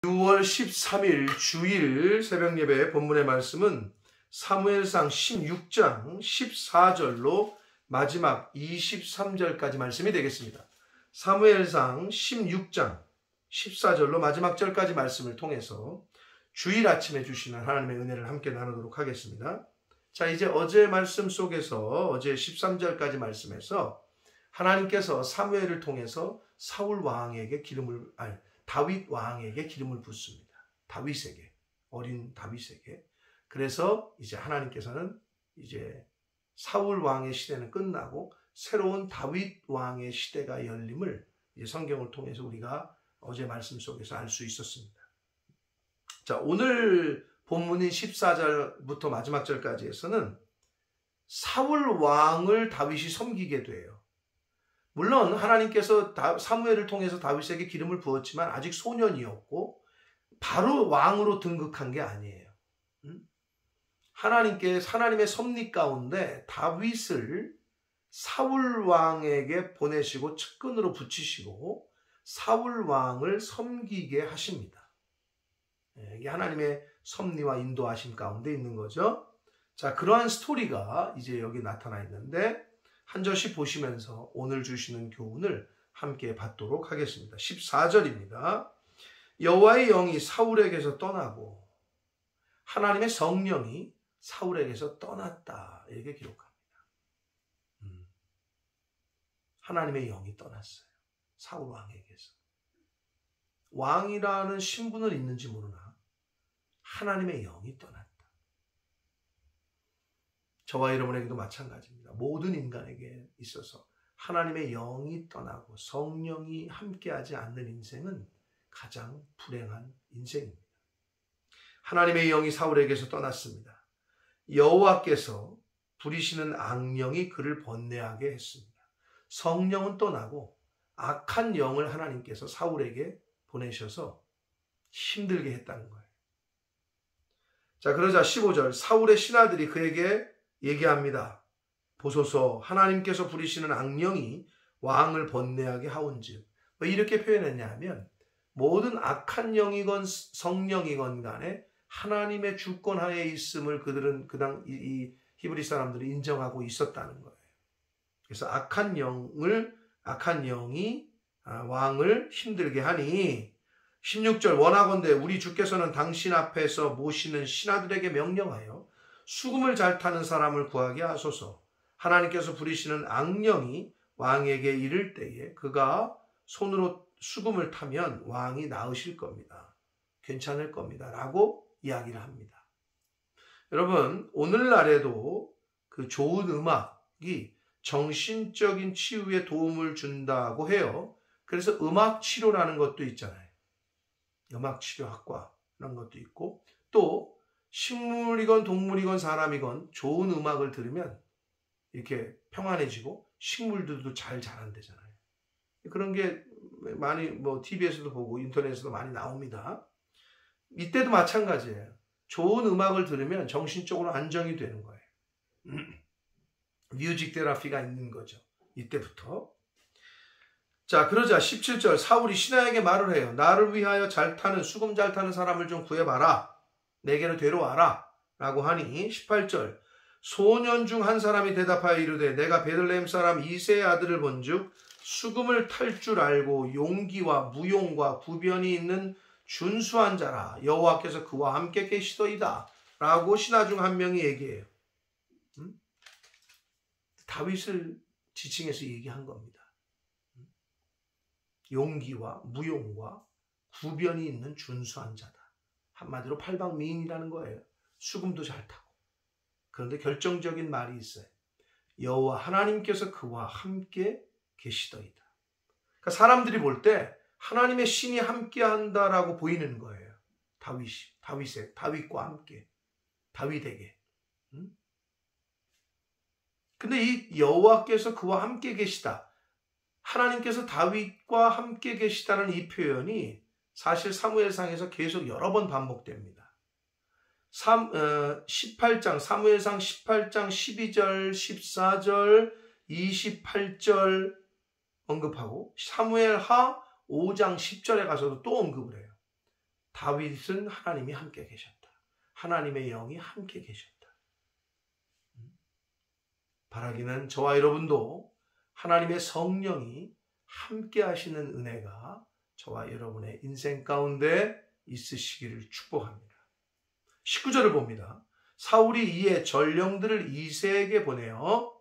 6월 13일 주일 새벽예배 본문의 말씀은 사무엘상 16장 14절로 마지막 23절까지 말씀이 되겠습니다. 사무엘상 16장 14절로 마지막 절까지 말씀을 통해서 주일 아침에 주시는 하나님의 은혜를 함께 나누도록 하겠습니다. 자, 이제 어제 말씀 속에서 어제 13절까지 말씀에서 하나님께서 사무엘을 통해서 사울 왕에게 다윗 왕에게 기름을 붓습니다. 다윗에게, 어린 다윗에게. 그래서 이제 하나님께서는 이제 사울 왕의 시대는 끝나고 새로운 다윗 왕의 시대가 열림을 이제 성경을 통해서 우리가 어제 말씀 속에서 알 수 있었습니다. 자, 오늘 본문인 14절부터 마지막 절까지에서는 사울 왕을 다윗이 섬기게 돼요. 물론 하나님께서 사무엘을 통해서 다윗에게 기름을 부었지만 아직 소년이었고 바로 왕으로 등극한 게 아니에요. 하나님의 섭리 가운데 다윗을 사울 왕에게 보내시고 측근으로 붙이시고 사울 왕을 섬기게 하십니다. 이게 하나님의 섭리와 인도하심 가운데 있는 거죠. 자, 그러한 스토리가 이제 여기 나타나 있는데 한 절씩 보시면서 오늘 주시는 교훈을 함께 받도록 하겠습니다. 14절입니다. 여호와의 영이 사울에게서 떠나고 하나님의 성령이 사울에게서 떠났다. 이렇게 기록합니다. 하나님의 영이 떠났어요. 사울 왕에게서. 왕이라는 신분은 있는지 모르나 하나님의 영이 떠났다. 저와 여러분에게도 마찬가지입니다. 모든 인간에게 있어서 하나님의 영이 떠나고 성령이 함께하지 않는 인생은 가장 불행한 인생입니다. 하나님의 영이 사울에게서 떠났습니다. 여호와께서 부리시는 악령이 그를 번뇌하게 했습니다. 성령은 떠나고 악한 영을 하나님께서 사울에게 보내셔서 힘들게 했다는 거예요. 자, 그러자 15절 사울의 신하들이 그에게 얘기합니다. 보소서 하나님께서 부리시는 악령이 왕을 번뇌하게 하온즉. 왜 이렇게 표현했냐 하면 모든 악한 영이건 성령이건 간에 하나님의 주권 하에 있음을 그들은 이 히브리 사람들이 인정하고 있었다는 거예요. 그래서 악한 영이 왕을 힘들게 하니 16절 원하건대 우리 주께서는 당신 앞에서 모시는 신하들에게 명령하여 수금을 잘 타는 사람을 구하게 하소서. 하나님께서 부리시는 악령이 왕에게 이를 때에 그가 손으로 수금을 타면 왕이 나으실 겁니다. 괜찮을 겁니다. 라고 이야기를 합니다. 여러분, 오늘날에도 그 좋은 음악이 정신적인 치유에 도움을 준다고 해요. 그래서 음악치료라는 것도 있잖아요. 음악치료학과 이런 것도 있고 또 식물이건 동물이건 사람이건 좋은 음악을 들으면 이렇게 평안해지고 식물들도 잘 자란대잖아요. 그런 게 많이 TV에서도 보고 인터넷에서도 많이 나옵니다. 이때도 마찬가지예요. 좋은 음악을 들으면 정신적으로 안정이 되는 거예요. 뮤직 테라피가 있는 거죠. 이때부터. 자, 그러자 17절 사울이 신하에게 말을 해요. 나를 위하여 수금 잘 타는 사람을 좀 구해봐라. 내게로 데려와라. 라고 하니 18절 소년 중 한 사람이 대답하여 이르되 내가 베들레헴 사람 이새의 아들을 본즉 수금을 탈 줄 알고 용기와 무용과 구변이 있는 준수한 자라. 여호와께서 그와 함께 계시더이다. 라고 신하 중 한 명이 얘기해요. 다윗을 지칭해서 얘기한 겁니다. 용기와 무용과 구변이 있는 준수한 자다. 한마디로 팔방미인이라는 거예요. 수금도 잘 타고. 그런데 결정적인 말이 있어요. 여호와 하나님께서 그와 함께 계시더이다. 그러니까 사람들이 볼 때 하나님의 신이 함께 한다라고 보이는 거예요. 다윗과 함께. 다윗에게. 근데 이 여호와께서 그와 함께 계시다. 하나님께서 다윗과 함께 계시다는 이 표현이 사실 사무엘상에서 계속 여러 번 반복됩니다. 18장, 사무엘상 18장 12절, 14절, 28절 언급하고 사무엘하 5장 10절에 가서도 또 언급을 해요. 다윗은 하나님이 함께 계셨다. 하나님의 영이 함께 계셨다. 바라기는 저와 여러분도 하나님의 성령이 함께 하시는 은혜가 저와 여러분의 인생 가운데 있으시기를 축복합니다. 19절을 봅니다. 사울이 이에 전령들을 이새에게 보내어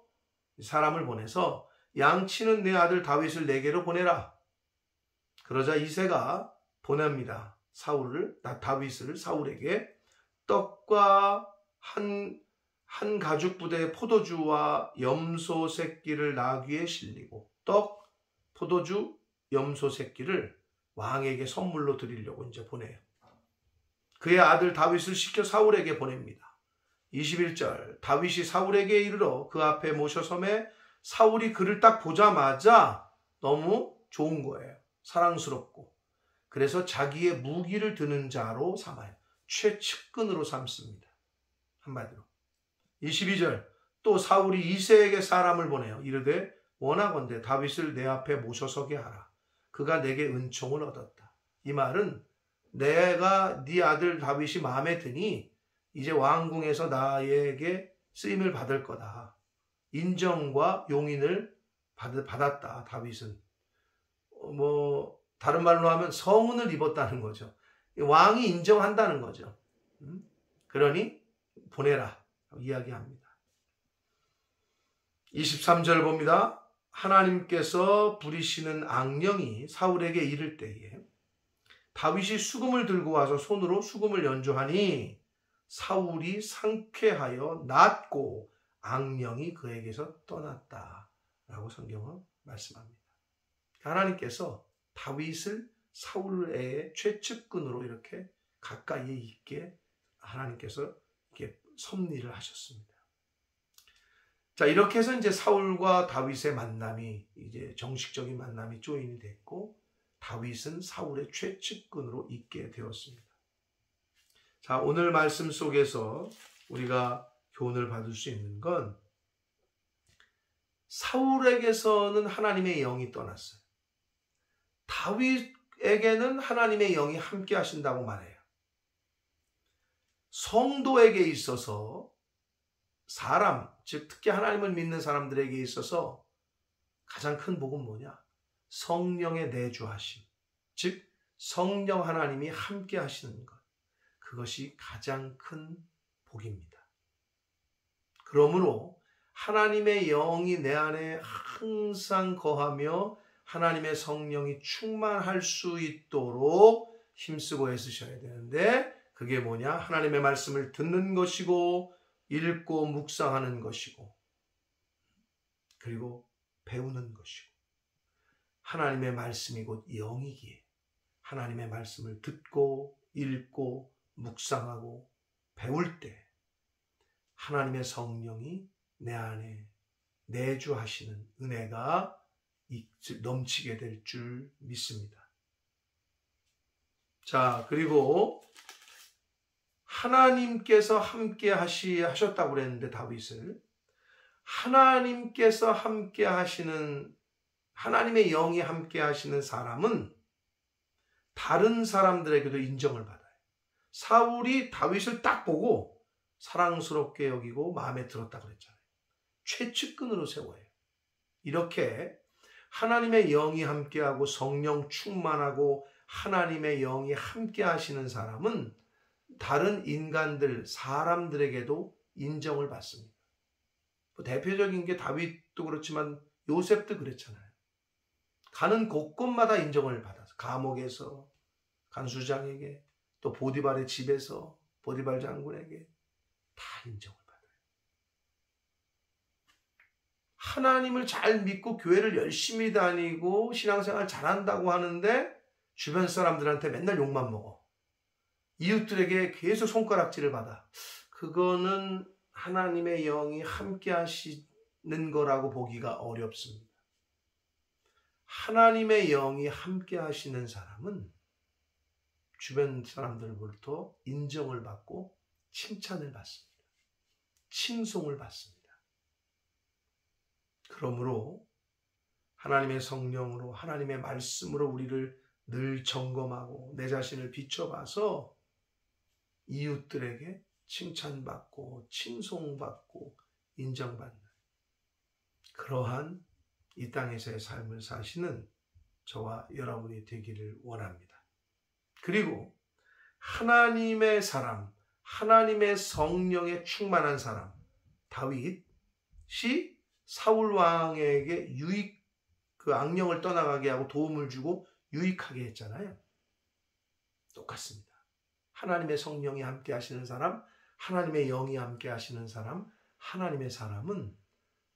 사람을 보내서 양치는 내 아들 다윗을 내게로 보내라. 그러자 이새가 보냅니다. 다윗을 사울에게 떡과 한 가죽 부대의 포도주와 염소 새끼를 나귀에 실리고 떡, 포도주, 염소 새끼를 왕에게 선물로 드리려고 이제 보내요. 그의 아들 다윗을 시켜 사울에게 보냅니다. 21절 다윗이 사울에게 이르러 그 앞에 모셔섬에 사울이 그를 딱 보자마자 너무 좋은 거예요. 사랑스럽고. 그래서 자기의 무기를 드는 자로 삼아요. 최측근으로 삼습니다. 한마디로. 22절 또 사울이 이새에게 사람을 보내요. 이르되 원하건대 다윗을 내 앞에 모셔서게 하라. 그가 내게 은총을 얻었다. 이 말은 내가 네 아들 다윗이 마음에 드니 이제 왕궁에서 나에게 쓰임을 받을 거다. 인정과 용인을 받았다. 다윗은 다른 말로 하면 성은을 입었다는 거죠. 왕이 인정한다는 거죠. 그러니 보내라 이야기합니다. 23절 봅니다. 하나님께서 부리시는 악령이 사울에게 이를 때에 다윗이 수금을 들고 와서 손으로 수금을 연주하니 사울이 상쾌하여 낫고 악령이 그에게서 떠났다라고 성경은 말씀합니다. 하나님께서 다윗을 사울의 최측근으로 이렇게 가까이에 있게 하나님께서 이렇게 섭리를 하셨습니다. 자, 이렇게 해서 이제 사울과 다윗의 만남이 이제 정식적인 만남이 조인이 됐고 다윗은 사울의 최측근으로 있게 되었습니다. 자, 오늘 말씀 속에서 우리가 교훈을 받을 수 있는 건 사울에게서는 하나님의 영이 떠났어요. 다윗에게는 하나님의 영이 함께 하신다고 말해요. 성도에게 있어서 사람, 즉 특히 하나님을 믿는 사람들에게 있어서 가장 큰 복은 뭐냐? 성령의 내주하심, 즉 성령 하나님이 함께 하시는 것. 그것이 가장 큰 복입니다. 그러므로 하나님의 영이 내 안에 항상 거하며 하나님의 성령이 충만할 수 있도록 힘쓰고 애쓰셔야 되는데 그게 뭐냐? 하나님의 말씀을 듣는 것이고 읽고 묵상하는 것이고 그리고 배우는 것이고 하나님의 말씀이 곧 영이기에 하나님의 말씀을 듣고 읽고 묵상하고 배울 때 하나님의 성령이 내 안에 내주하시는 은혜가 넘치게 될 줄 믿습니다. 자, 그리고 하나님께서 함께 하셨다고 그랬는데 다윗을 하나님께서 함께 하시는 하나님의 영이 함께 하시는 사람은 다른 사람들에게도 인정을 받아요. 사울이 다윗을 딱 보고 사랑스럽게 여기고 마음에 들었다고 그랬잖아요. 최측근으로 세워요. 이렇게 하나님의 영이 함께하고 성령 충만하고 하나님의 영이 함께 하시는 사람은 다른 인간들, 사람들에게도 인정을 받습니다. 대표적인 게 다윗도 그렇지만 요셉도 그랬잖아요. 가는 곳곳마다 인정을 받아서 감옥에서 간수장에게 또 보디발의 집에서 보디발 장군에게 다 인정을 받아요. 하나님을 잘 믿고 교회를 열심히 다니고 신앙생활 잘한다고 하는데 주변 사람들한테 맨날 욕만 먹어. 이웃들에게 계속 손가락질을 받아. 그거는 하나님의 영이 함께 하시는 거라고 보기가 어렵습니다. 하나님의 영이 함께 하시는 사람은 주변 사람들로부터 인정을 받고 칭찬을 받습니다. 칭송을 받습니다. 그러므로 하나님의 성령으로 하나님의 말씀으로 우리를 늘 점검하고 내 자신을 비춰봐서 이웃들에게 칭찬받고 칭송받고 인정받는 그러한 이 땅에서의 삶을 사시는 저와 여러분이 되기를 원합니다. 그리고 하나님의 사람, 하나님의 성령에 충만한 사람, 다윗이 사울 왕에게 그 악령을 떠나가게 하고 도움을 주고 유익하게 했잖아요. 똑같습니다. 하나님의 성령이 함께 하시는 사람, 하나님의 영이 함께 하시는 사람, 하나님의 사람은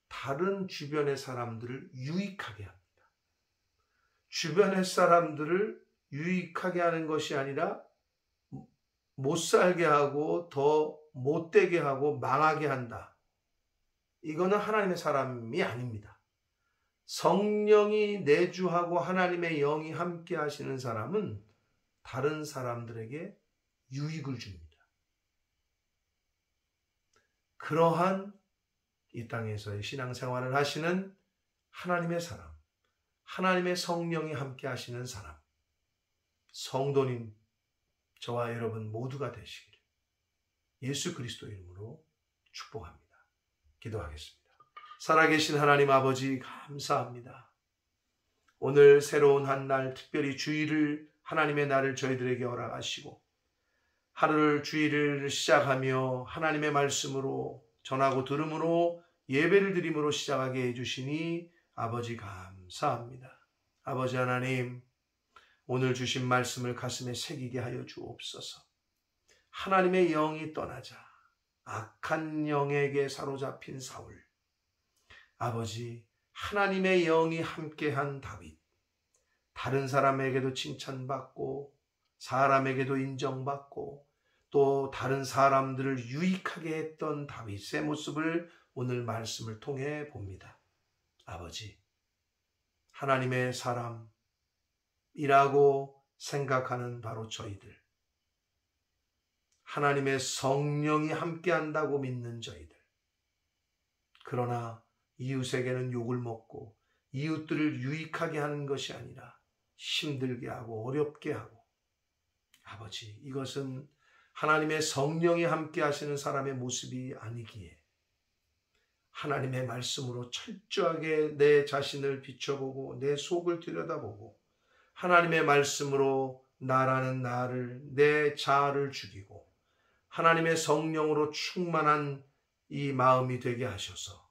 다른 주변의 사람들을 유익하게 합니다. 주변의 사람들을 유익하게 하는 것이 아니라 못 살게 하고 더 못되게 하고 망하게 한다. 이거는 하나님의 사람이 아닙니다. 성령이 내주하고 하나님의 영이 함께 하시는 사람은 다른 사람들에게 유익을 줍니다. 그러한 이 땅에서의 신앙생활을 하시는 하나님의 사람, 하나님의 성령이 함께 하시는 사람, 성도님, 저와 여러분 모두가 되시기를 예수 그리스도 이름으로 축복합니다. 기도하겠습니다. 살아계신 하나님 아버지 감사합니다. 오늘 새로운 한 날, 특별히 주일을 하나님의 날을 저희들에게 허락하시고 하루를 주일을 시작하며 하나님의 말씀으로 전하고 들음으로 예배를 드림으로 시작하게 해주시니 아버지 감사합니다. 아버지 하나님, 오늘 주신 말씀을 가슴에 새기게 하여 주옵소서. 하나님의 영이 떠나자 악한 영에게 사로잡힌 사울, 아버지 하나님의 영이 함께한 다윗, 다른 사람에게도 칭찬받고 사람에게도 인정받고 또 다른 사람들을 유익하게 했던 다윗의 모습을 오늘 말씀을 통해 봅니다. 아버지, 하나님의 사람이라고 생각하는 바로 저희들, 하나님의 성령이 함께한다고 믿는 저희들, 그러나 이웃에게는 욕을 먹고 이웃들을 유익하게 하는 것이 아니라 힘들게 하고 어렵게 하고, 아버지, 이것은 하나님의 성령이 함께 하시는 사람의 모습이 아니기에 하나님의 말씀으로 철저하게 내 자신을 비춰보고 내 속을 들여다보고 하나님의 말씀으로 나라는 나를, 내 자아를 죽이고 하나님의 성령으로 충만한 이 마음이 되게 하셔서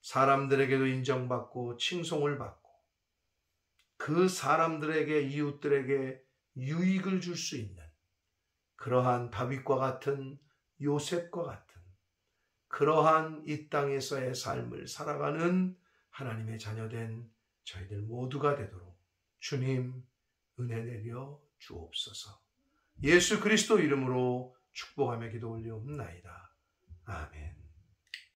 사람들에게도 인정받고 칭송을 받고 그 사람들에게, 이웃들에게 유익을 줄 수 있는 그러한 다윗과 같은, 요셉과 같은 그러한 이 땅에서의 삶을 살아가는 하나님의 자녀된 저희들 모두가 되도록 주님 은혜 내려 주옵소서. 예수 그리스도 이름으로 축복하며 기도 올리옵나이다. 아멘.